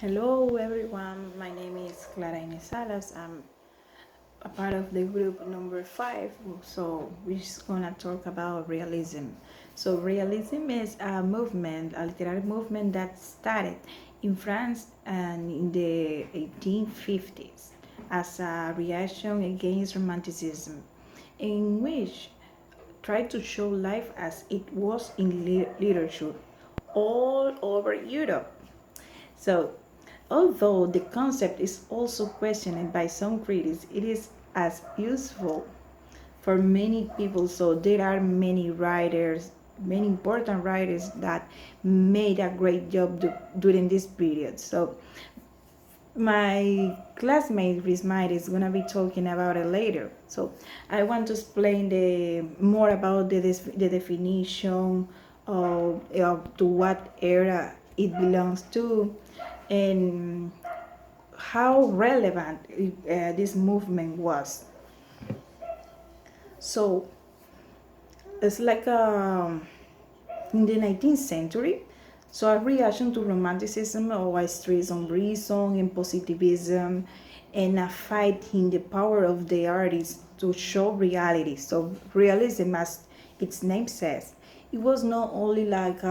Hello everyone, my name is Clara Inés Salas. I'm a part of the group number 5. So we're just gonna talk about realism. So realism is a movement, a literary movement that started in France and in the 1850s as a reaction against romanticism, in which tried to show life as it was in literature all over Europe. So, although the concept is also questioned by some critics, it is as useful for many people. So, there are many writers, many important writers that made a great job during this period. So, my classmate Rismite is gonna be talking about it later. So I want to explain the more about the definition of to what era it belongs to, and how relevant this movement was. So it's like in the 19th century, so a reaction to romanticism or a stress on reason and positivism, and a fight in the power of the artist to show reality. So realism, as its name says, it was not only like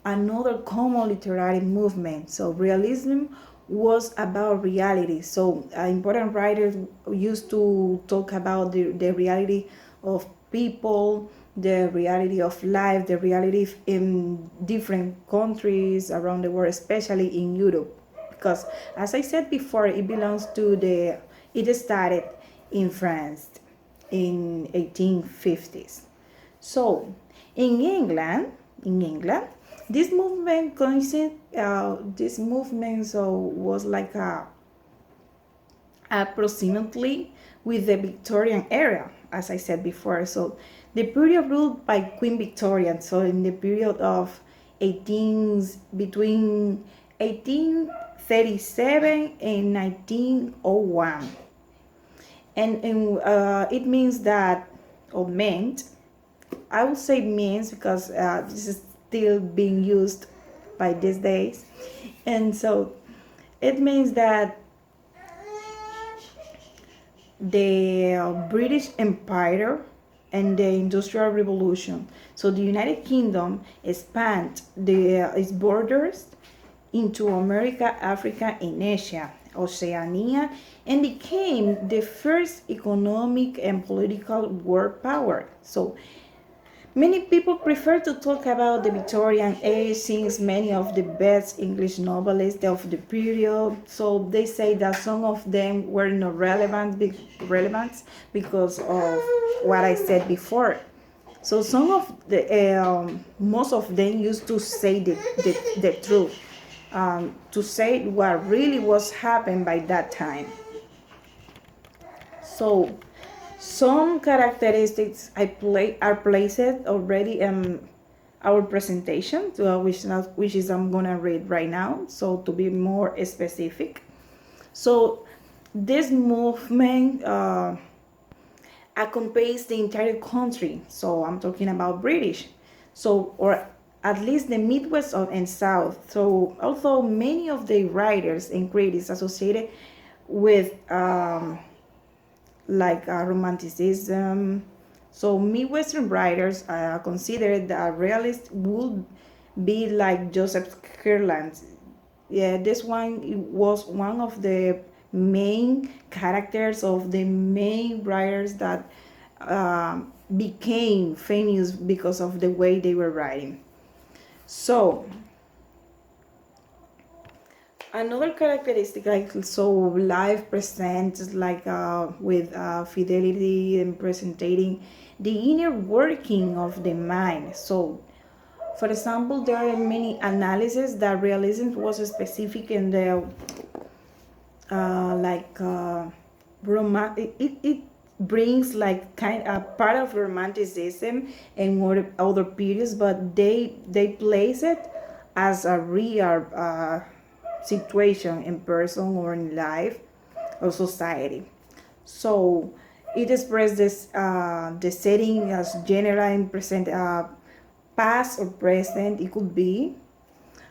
another common literary movement. So realism was about reality. So important writers used to talk about the reality of people, the reality of life, the reality in different countries around the world, especially in Europe. Because as I said before, it started in France in 1850s. So in England, this movement so was like approximately with the Victorian era, as I said before. So the period ruled by Queen Victoria. So in the period of 18 between 1837 and 1901, and it means that, or meant, I would say means because this is still being used by these days. And so it means that the British Empire and the Industrial Revolution. So the United Kingdom expanded its borders into America, Africa, and Asia, Oceania, and became the first economic and political world power. So many people prefer to talk about the Victorian age since many of the best English novelists of the period. So they say that some of them were not relevant because of what I said before. So most of them used to say the truth, to say what really was happened by that time. So some characteristics are placed already in our presentation, which is I'm gonna read right now. So to be more specific, so this movement accompanies the entire country. So I'm talking about British, so or at least the Midwest and South. So although many of the writers and critics associated with romanticism. So Midwestern writers considered that realist would be like Joseph Kirland. Yeah, this one was one of the main characters of the main writers that became famous because of the way they were writing. So another characteristic, like so live presents like with fidelity and presenting the inner working of the mind. So for example, there are many analyses that realism was specific in the it brings like kind of part of romanticism and other periods, but they place it as a real situation in person or in life or society. So it expresses the setting as general and present, past or present. It could be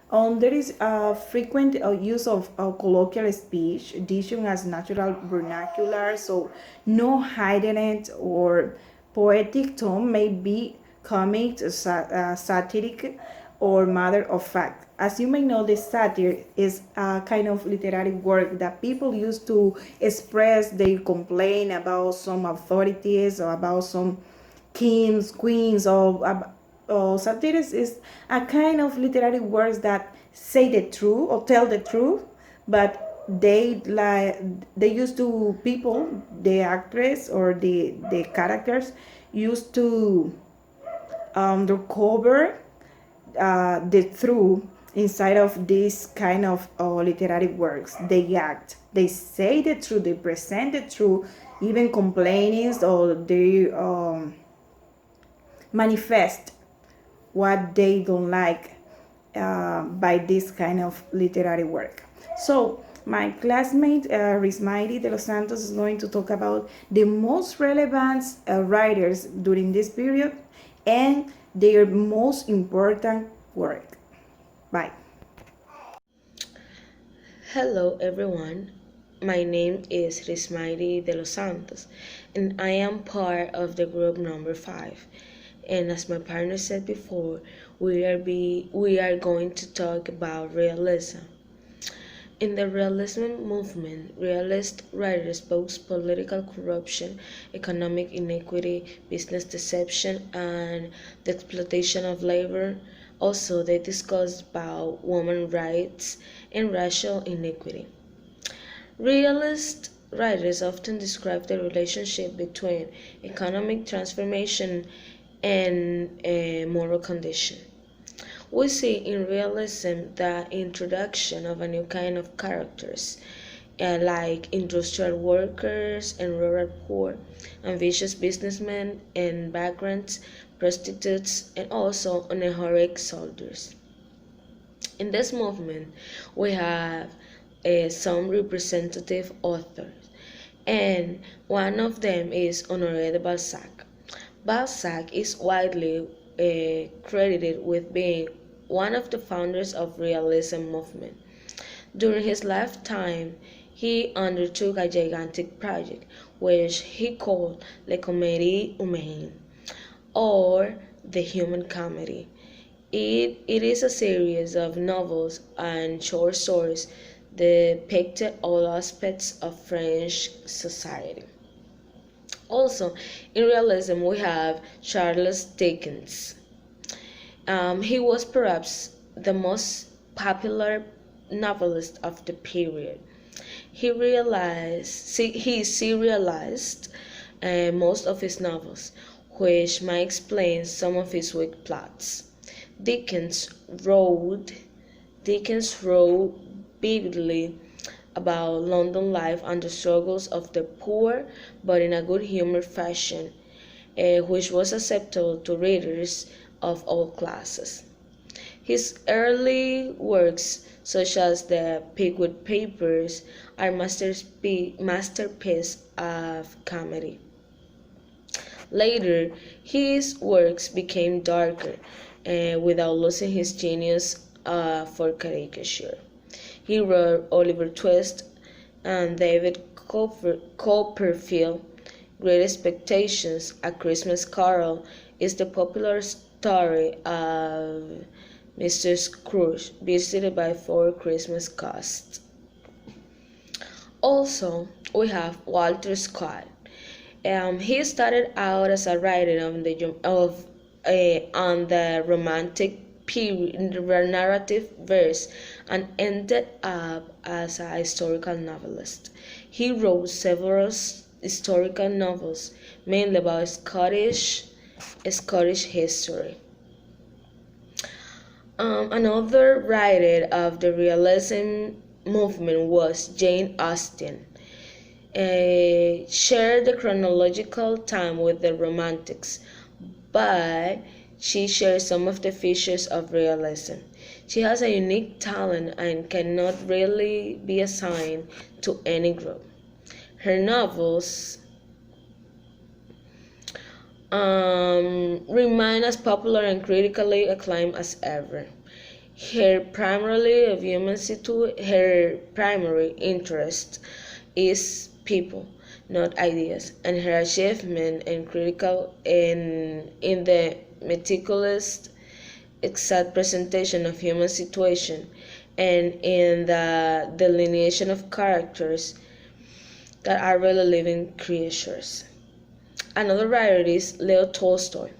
There is a frequent use of colloquial speech, diction as natural vernacular, so no hiding it, or poetic tone may be comic, satiric, or matter of fact. As you may know, the satire is a kind of literary work that people use to express their complaint about some authorities or about some kings, queens, or satires is a kind of literary works that say the truth or tell the truth, but they used to people, the actress or the characters used to recover the truth inside of this kind of literary works. They act, they say the truth, they present the truth, even complainings, or they manifest what they don't like by this kind of literary work. So my classmate Rismairi de los Santos is going to talk about the most relevant writers during this period and their most important work. Bye. Hello everyone, my name is Rismairi de los Santos and I am part of the group number 5. And as my partner said before, we are going to talk about realism. In the realism movement, realist writers exposed political corruption, economic inequity, business deception, and the exploitation of labor. Also, they discussed about women's rights and racial inequity. Realist writers often describe the relationship between economic transformation and a moral condition. We see in realism the introduction of a new kind of characters, like industrial workers and rural poor, ambitious businessmen and vagrants, prostitutes, and also unheroic soldiers. In this movement, we have some representative authors, and one of them is Honoré de Balzac. Balzac is widely credited with being one of the founders of realism movement. During his lifetime, he undertook a gigantic project which he called La Comédie Humaine, or the Human Comedy. It is a series of novels and short stories that depicted all aspects of French society. Also, in realism, we have Charles Dickens. He was perhaps the most popular novelist of the period. He serialized most of his novels, which might explain some of his weak plots. Dickens wrote Dickens wrote vividly about London life and the struggles of the poor, but in a good humored fashion, which was acceptable to readers of all classes. His early works, such as the Pickwick Papers, are masterpieces of comedy. Later, his works became darker, without losing his genius for caricature. He wrote Oliver Twist and David Copperfield. Great Expectations, A Christmas Carol, is the popular story of Mr. Scrooge visited by four Christmas ghosts. Also, we have Walter Scott. He started out as a writer on the romantic period, narrative verse, and ended up as a historical novelist. He wrote several historical novels, mainly about Scottish history. Another writer of the realism movement was Jane Austen. Shared the chronological time with the Romantics, but she shares some of the features of realism. She has a unique talent and cannot really be assigned to any group. Her novels remain as popular and critically acclaimed as ever. Her primary interest is people, not ideas, and her achievement and critical in the meticulous, exact presentation of human situation and in the delineation of characters that are really living creatures. Another writer is Leo Tolstoy.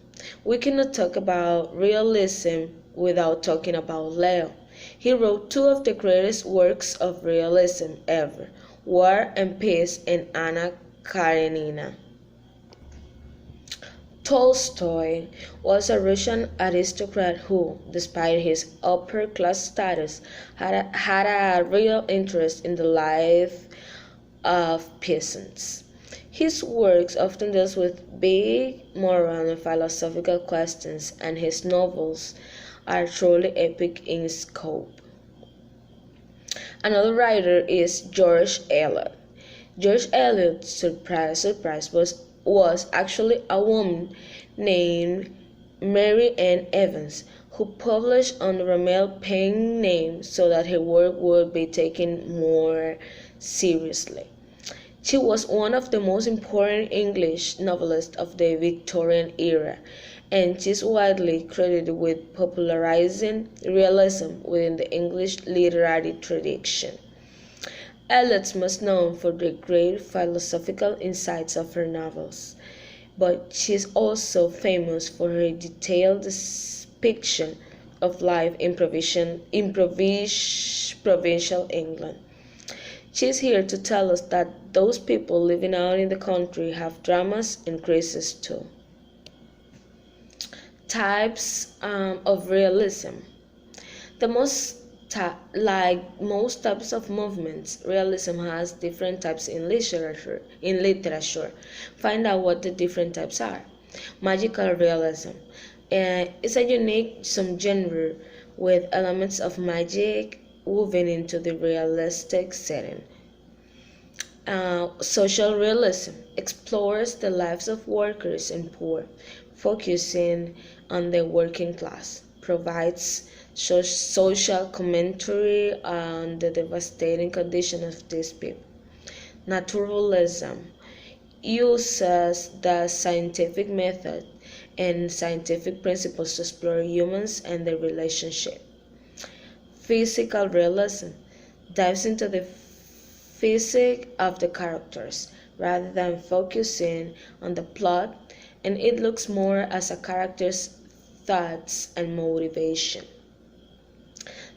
We cannot talk about realism without talking about Leo. He wrote two of the greatest works of realism ever, War and Peace and Anna Karenina. Tolstoy was a Russian aristocrat who, despite his upper-class status, had a real interest in the life of peasants. His works often deals with big moral and philosophical questions, and his novels are truly epic in scope. Another writer is George Eliot. George Eliot's surprise was actually a woman named Mary Ann Evans, who published under a male pen name so that her work would be taken more seriously. She was one of the most important English novelists of the Victorian era, and she is widely credited with popularizing realism within the English literary tradition. Eliot's most known for the great philosophical insights of her novels, but she is also famous for her detailed depiction of life in provincial England. She is here to tell us that those people living out in the country have dramas and crises too. Types of realism. The most like most types of movements, realism has different types in literature. Find out what the different types are. Magical realism is a unique subgenre with elements of magic woven into the realistic setting. Social realism explores the lives of workers and poor, focusing on the working class, provides social commentary on the devastating condition of these people. Naturalism uses the scientific method and scientific principles to explore humans and their relationship. Physical realism dives into the physique of the characters rather than focusing on the plot, and it looks more as a character's thoughts and motivation.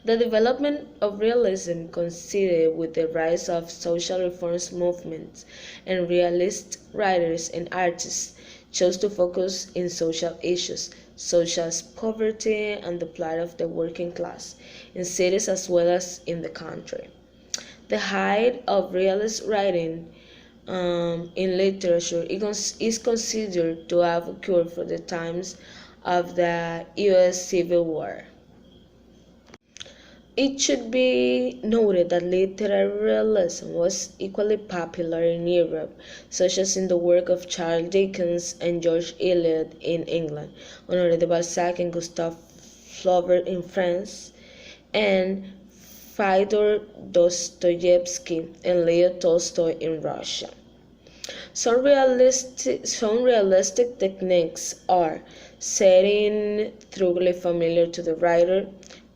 The development of realism coincided with the rise of social reforms movements, and realist writers and artists chose to focus in social issues, such as poverty and the plight of the working class, in cities as well as in the country. The height of realist writing in literature is considered to have occurred for the times of the U.S. Civil War. It should be noted that literary realism was equally popular in Europe, such as in the work of Charles Dickens and George Eliot in England, Honoré de Balzac and Gustave Flaubert in France, and Fyodor Dostoevsky and Leo Tolstoy in Russia. Some realistic techniques are setting thoroughly familiar to the writer,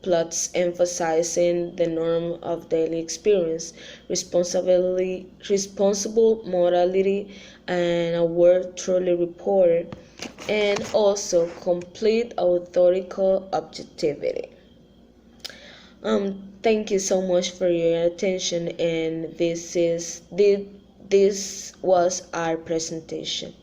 plots emphasizing the norm of daily experience, responsible morality, and a word truly reported, and also complete authorical objectivity. Thank you so much for your attention, and this was our presentation.